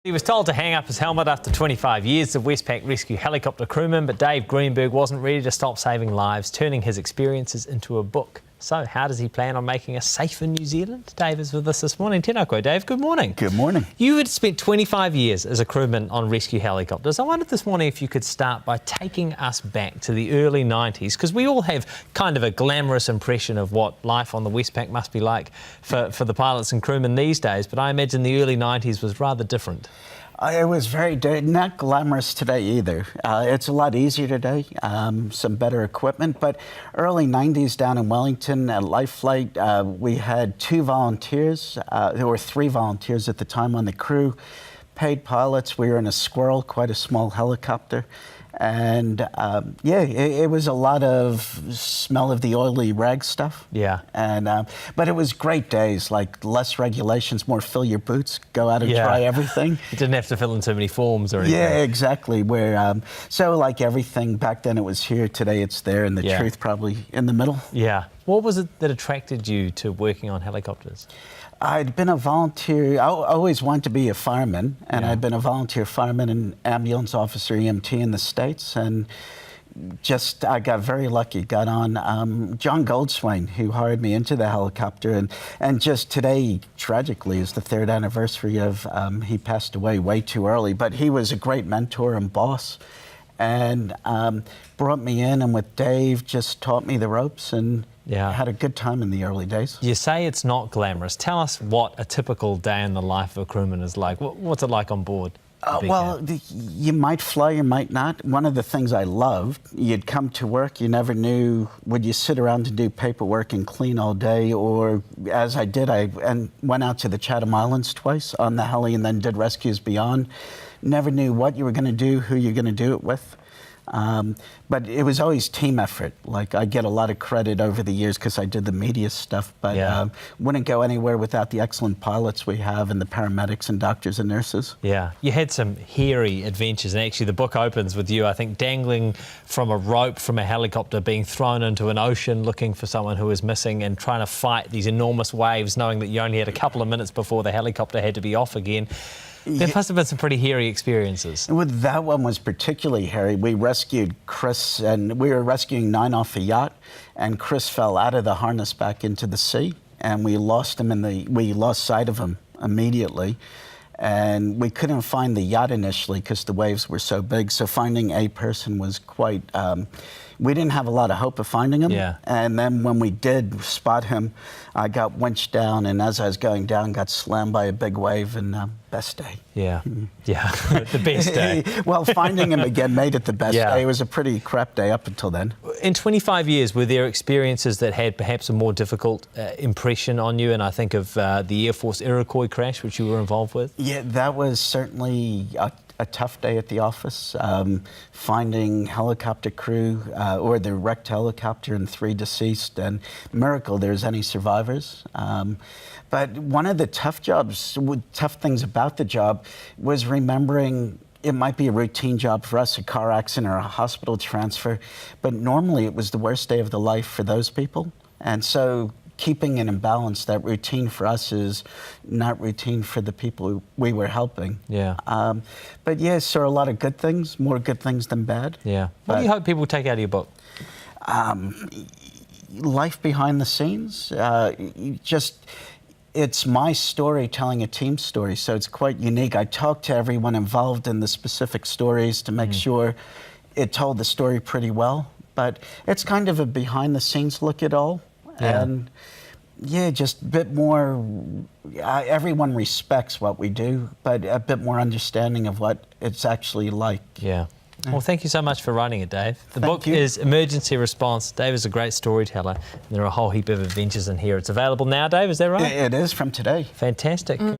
He was told to hang up his helmet after 25 years of Westpac rescue helicopter crewman, but Dave Greenberg wasn't ready to stop saving lives, turning his experiences into a book. So how does he plan on making us safe in New Zealand? Dave is with us this morning. Tēnā koe, Dave. Good morning. Good morning. You had spent 25 years as a crewman on rescue helicopters. I wondered this morning if you could start by taking us back to the early 90s, because we all have kind of a glamorous impression of what life on the Westpac must be like for the pilots and crewmen these days, but I imagine the early 90s was rather different. It was not glamorous today either. It's a lot easier today, some better equipment, but early 90s down in Wellington at Life Flight, we had two volunteers. There were three volunteers at the time on the crew, paid pilots. We were in a Squirrel, quite a small helicopter. And it was a lot of smell of the oily rag stuff. Yeah. And but it was great days, like less regulations, more fill your boots, go out and try everything. You didn't have to fill in so many forms or anything. Yeah, exactly. Where so like everything back then, it was here. Today, it's there, and the truth probably in the middle. Yeah. What was it that attracted you to working on helicopters? I'd been a volunteer. I always wanted to be a fireman, and I'd been a volunteer fireman and ambulance officer, EMT in the States, and I got very lucky. Got on John Goldswain, who hired me into the helicopter, and just today, tragically, is the 3rd anniversary of he passed away way too early. But he was a great mentor and boss, and brought me in, and with Dave, just taught me the ropes, and had a good time in the early days. You say it's not glamorous. Tell us what a typical day in the life of a crewman is like. What's it like on board? Well, you might fly, you might not. One of the things I loved, you'd come to work, you never knew, would you sit around and do paperwork and clean all day, or as I did, I went out to the Chatham Islands twice on the heli and then did rescues beyond. Never knew what you were going to do, who you're going to do it with. But it was always team effort. Like, I get a lot of credit over the years because I did the media stuff, but wouldn't go anywhere without the excellent pilots we have and the paramedics and doctors and nurses. Yeah, you had some hairy adventures, and actually the book opens with you, I think, dangling from a rope from a helicopter, being thrown into an ocean looking for someone who was missing and trying to fight these enormous waves, knowing that you only had a couple of minutes before the helicopter had to be off again. There must have been some pretty hairy experiences. With that one was particularly hairy. We rescued Chris, and we were rescuing 9 off a yacht, and Chris fell out of the harness back into the sea, and we lost him we lost sight of him immediately. And we couldn't find the yacht initially because the waves were so big. So finding a person was quite, we didn't have a lot of hope of finding him. Yeah. And then when we did spot him, I got winched down, and as I was going down, got slammed by a big wave, and best day. Yeah, yeah, the best day. Well, finding him again made it the best day. It was a pretty crap day up until then. In 25 years, were there experiences that had perhaps a more difficult impression on you? And I think of the Air Force Iroquois crash, which you were involved with. Yeah, that was certainly a tough day at the office. Finding helicopter crew, or the wrecked helicopter, and 3 deceased, and miracle there's any survivors. But one of the tough things about the job was remembering it might be a routine job for us, a car accident or a hospital transfer, but normally it was the worst day of the life for those people. And so keeping it in balance, that routine for us is not routine for the people we were helping. Yeah. But yeah, so a lot of good things, more good things than bad. Yeah. What do you hope people take out of your book? Life behind the scenes. It's my story telling a team story, so it's quite unique. I talked to everyone involved in the specific stories to make sure it told the story pretty well, but it's kind of a behind-the-scenes look at all. And just a bit more, everyone respects what we do, but a bit more understanding of what it's actually like. Yeah. Well, thank you so much for writing it, Dave. The book is Emergency Response. Dave is a great storyteller, and there are a whole heap of adventures in here. It's available now, Dave, is that right? It is, from today. Fantastic.